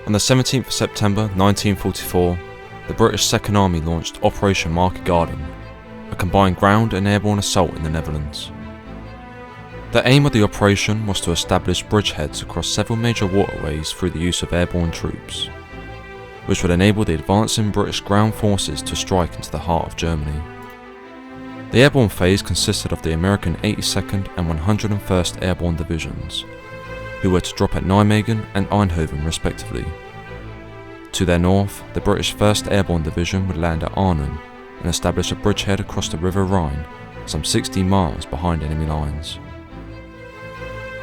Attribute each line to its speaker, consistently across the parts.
Speaker 1: On the 17th of September 1944, the British Second Army launched Operation Market Garden, a combined ground and airborne assault in the Netherlands. The aim of the operation was to establish bridgeheads across several major waterways through the use of airborne troops, which would enable the advancing British ground forces to strike into the heart of Germany. The airborne phase consisted of the American 82nd and 101st Airborne Divisions, who were to drop at Nijmegen and Eindhoven respectively. To their north, the British 1st Airborne Division would land at Arnhem and establish a bridgehead across the River Rhine, some 60 miles behind enemy lines.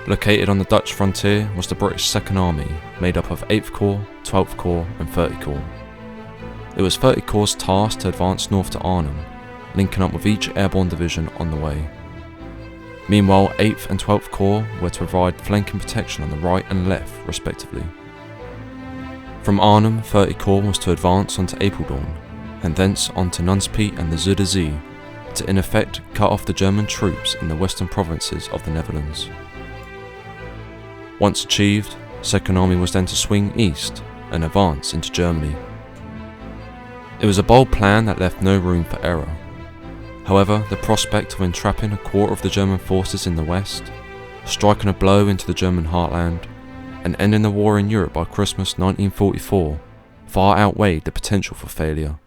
Speaker 1: Located on the Dutch frontier was the British Second Army, made up of 8th Corps, 12th Corps and 30 Corps. It was 30 Corps' task to advance north to Arnhem, linking up with each airborne division on the way. Meanwhile, 8th and 12th Corps were to provide flanking protection on the right and left, respectively. From Arnhem, 30 Corps was to advance onto Apeldoorn, and thence onto Nunspeet and the Zuiderzee, to in effect cut off the German troops in the western provinces of the Netherlands. Once achieved, Second Army was then to swing east and advance into Germany. It was a bold plan that left no room for error. However, the prospect of entrapping a quarter of the German forces in the west, striking a blow into the German heartland, and ending the war in Europe by Christmas 1944 far outweighed the potential for failure.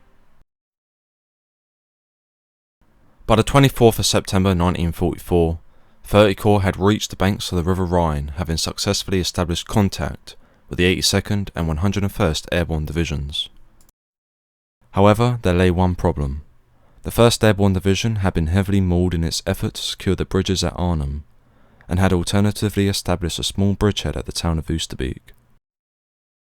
Speaker 1: By the 24th of September 1944, 30 Corps had reached the banks of the River Rhine, having successfully established contact with the 82nd and 101st Airborne Divisions. However, there lay one problem. The 1st Airborne Division had been heavily mauled in its effort to secure the bridges at Arnhem, and had alternatively established a small bridgehead at the town of Oosterbeek.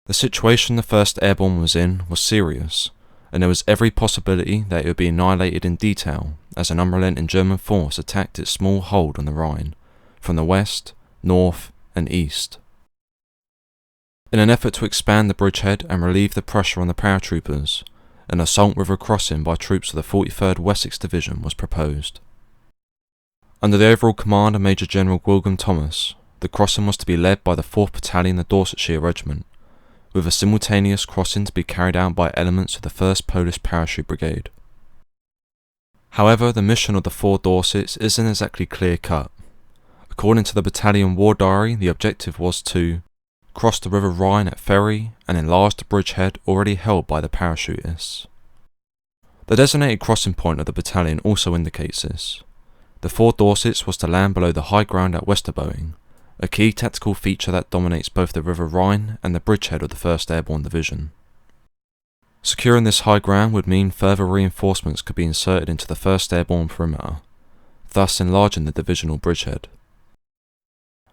Speaker 1: The situation the 1st Airborne was in was serious, and there was every possibility that it would be annihilated in detail as an unrelenting German force attacked its small hold on the Rhine, from the west, north and east. In an effort to expand the bridgehead and relieve the pressure on the paratroopers, an assault river crossing by troops of the 43rd Wessex Division was proposed. Under the overall command of Major General William Thomas, the crossing was to be led by the 4th Battalion of the Dorsetshire Regiment, with a simultaneous crossing to be carried out by elements of the 1st Polish Parachute Brigade. However, the mission of the 4 Dorsets isn't exactly clear-cut. According to the battalion war diary, the objective was to cross the River Rhine at ferry and enlarge the bridgehead already held by the parachutists. The designated crossing point of the battalion also indicates this. The 4 Dorsets was to land below the high ground at Oosterbeek, a key tactical feature that dominates both the River Rhine and the bridgehead of the 1st Airborne Division. Securing this high ground would mean further reinforcements could be inserted into the 1st Airborne perimeter, thus enlarging the divisional bridgehead.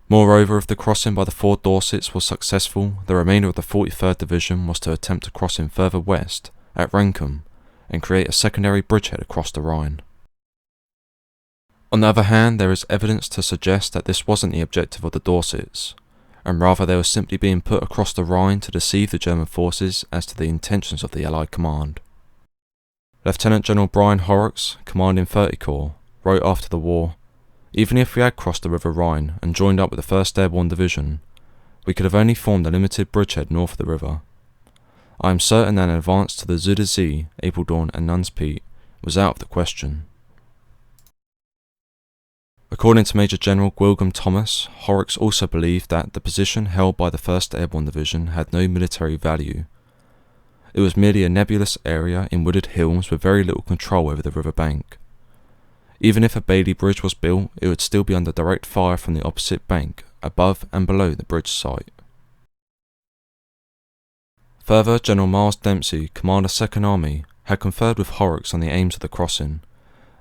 Speaker 1: Moreover, if the crossing by the 4 Dorsets was successful, the remainder of the 43rd Division was to attempt a crossing further west, at Renkum, and create a secondary bridgehead across the Rhine. On the other hand, there is evidence to suggest that this wasn't the objective of the Dorsets, and rather they were simply being put across the Rhine to deceive the German forces as to the intentions of the Allied command. Lieutenant General Brian Horrocks, commanding 30 Corps, wrote after the war, "Even if we had crossed the River Rhine and joined up with the 1st Airborne Division, we could have only formed a limited bridgehead north of the river. I am certain that an advance to the Zuiderzee, Apeldoorn and Nunspeet was out of the question." According to Major General William Thomas, Horrocks also believed that the position held by the 1st Airborne Division had no military value. It was merely a nebulous area in wooded hills with very little control over the river bank. Even if a Bailey Bridge was built, it would still be under direct fire from the opposite bank, above and below the bridge site. Further, General Miles Dempsey, Commander 2nd Army, had conferred with Horrocks on the aims of the crossing,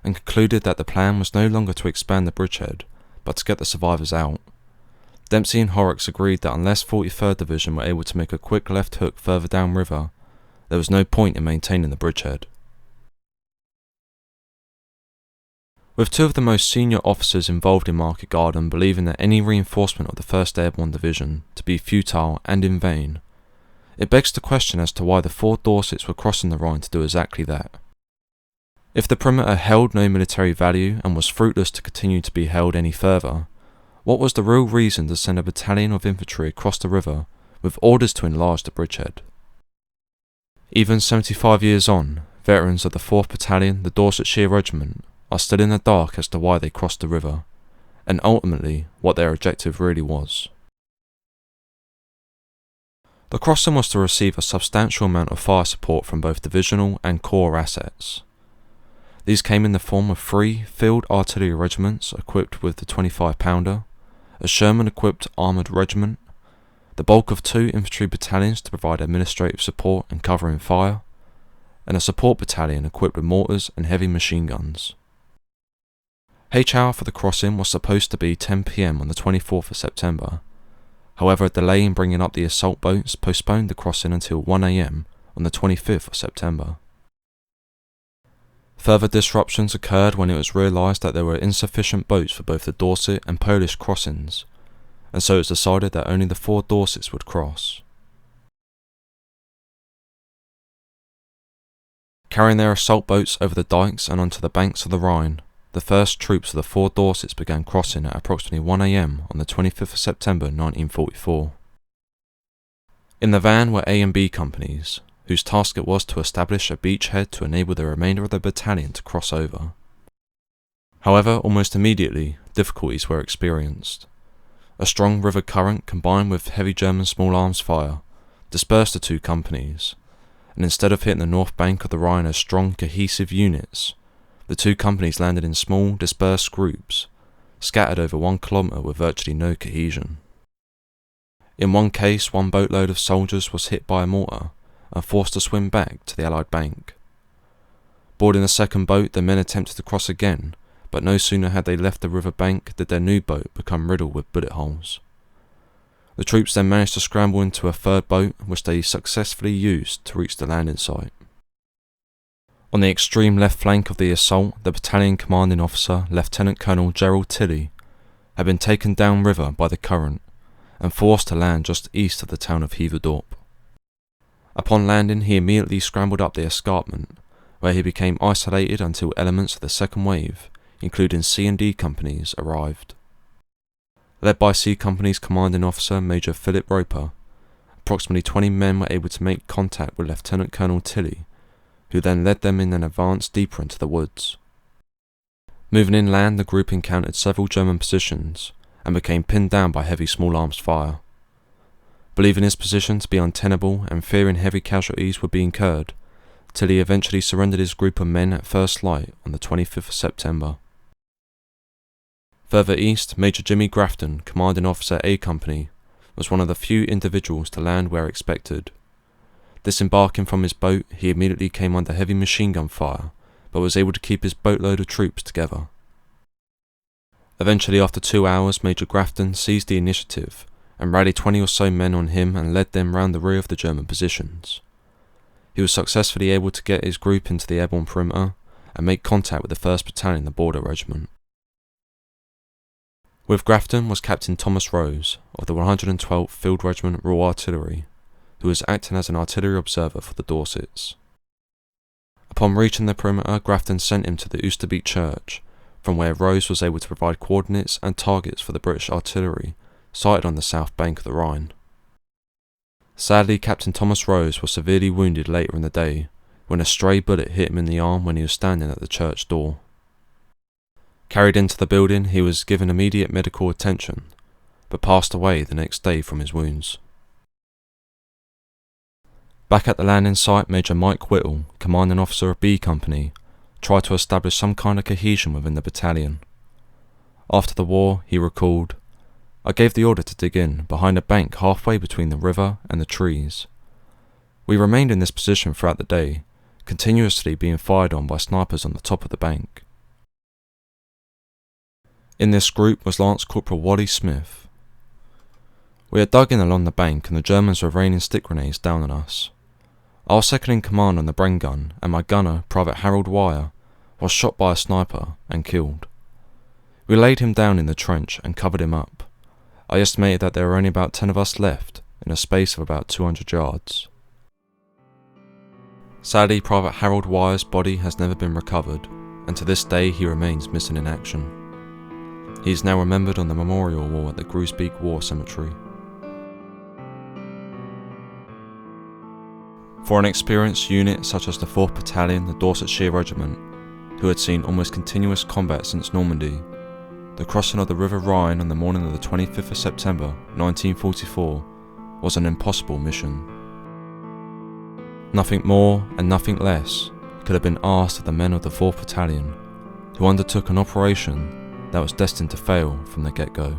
Speaker 1: and concluded that the plan was no longer to expand the bridgehead, but to get the survivors out. Dempsey and Horrocks agreed that unless 43rd Division were able to make a quick left hook further downriver, there was no point in maintaining the bridgehead. With 2 of the most senior officers involved in Market Garden believing that any reinforcement of the 1st Airborne Division to be futile and in vain, it begs the question as to why the 4 Dorsets were crossing the Rhine to do exactly that. If the perimeter held no military value and was fruitless to continue to be held any further, what was the real reason to send a battalion of infantry across the river with orders to enlarge the bridgehead. Even 75 years on, veterans of the 4th Battalion, the Dorsetshire Regiment, are still in the dark as to why they crossed the river, and ultimately what their objective really was. The crossing was to receive a substantial amount of fire support from both divisional and corps assets. These came in the form of 3 field artillery regiments equipped with the 25-pounder, a Sherman-equipped armoured regiment, the bulk of 2 infantry battalions to provide administrative support and covering fire, and a support battalion equipped with mortars and heavy machine guns. H hour for the crossing was supposed to be 10 PM on the 24th of September. However, a delay in bringing up the assault boats postponed the crossing until 1 AM on the 25th of September. Further disruptions occurred when it was realised that there were insufficient boats for both the Dorset and Polish crossings, and so it was decided that only the 4 Dorsets would cross. Carrying their assault boats over the dikes and onto the banks of the Rhine, the first troops of the 4 Dorsets began crossing at approximately 1 AM on the 25th of September 1944. In the van were A and B companies, whose task it was to establish a beachhead to enable the remainder of the battalion to cross over. However, almost immediately, difficulties were experienced. A strong river current combined with heavy German small arms fire dispersed the 2 companies, and instead of hitting the north bank of the Rhine as strong cohesive units, the 2 companies landed in small dispersed groups, scattered over 1 kilometre with virtually no cohesion. In one case, 1 boatload of soldiers was hit by a mortar and forced to swim back to the Allied bank. Boarding a second boat, the men attempted to cross again, but no sooner had they left the river bank did their new boat become riddled with bullet holes. The troops then managed to scramble into a third boat, which they successfully used to reach the landing site. On the extreme left flank of the assault, the battalion commanding officer, Lieutenant Colonel Gerald Tilley, had been taken downriver by the current and forced to land just east of the town of Heverdorp. Upon landing, he immediately scrambled up the escarpment, where he became isolated until elements of the second wave, including C and D companies, arrived. Led by C Company's commanding officer, Major Philip Roper, approximately 20 men were able to make contact with Lieutenant Colonel Tilley, who then led them in an advance deeper into the woods. Moving inland, the group encountered several German positions and became pinned down by heavy small arms fire. Believing his position to be untenable and fearing heavy casualties would be incurred, Tilley eventually surrendered his group of men at first light on the 25th of September. Further east, Major Jimmy Grafton, commanding officer A Company, was one of the few individuals to land where expected. Disembarking from his boat, he immediately came under heavy machine gun fire, but was able to keep his boatload of troops together. Eventually, after 2 hours, Major Grafton seized the initiative and rallied 20 or so men on him and led them round the rear of the German positions. He was successfully able to get his group into the airborne perimeter and make contact with the 1st Battalion, the Border Regiment. With Grafton was Captain Thomas Rose of the 112th Field Regiment Royal Artillery, who was acting as an artillery observer for the Dorsets. Upon reaching the perimeter, Grafton sent him to the Oosterbeek church, from where Rose was able to provide coordinates and targets for the British artillery sighted on the south bank of the Rhine. Sadly, Captain Thomas Rose was severely wounded later in the day when a stray bullet hit him in the arm when he was standing at the church door. Carried into the building, he was given immediate medical attention, but passed away the next day from his wounds. Back at the landing site, Major Mike Whittle, commanding officer of B Company, tried to establish some kind of cohesion within the battalion. After the war, he recalled, "I gave the order to dig in, behind a bank halfway between the river and the trees. We remained in this position throughout the day, continuously being fired on by snipers on the top of the bank." In this group was Lance Corporal Wally Smith. "We had dug in along the bank and the Germans were raining stick grenades down on us. I was second in command on the Bren gun and my gunner, Private Harold Wire, was shot by a sniper and killed. We laid him down in the trench and covered him up. I estimated that there were only about 10 of us left in a space of about 200 yards. Sadly, Private Harold Wire's body has never been recovered, and to this day he remains missing in action. He is now remembered on the memorial wall at the Oosterbeek War Cemetery. For an experienced unit such as the 4th Battalion, the Dorsetshire Regiment, who had seen almost continuous combat since Normandy, the crossing of the River Rhine on the morning of the 25th of September 1944 was an impossible mission. Nothing more and nothing less could have been asked of the men of the 4th Battalion, who undertook an operation that was destined to fail from the get-go.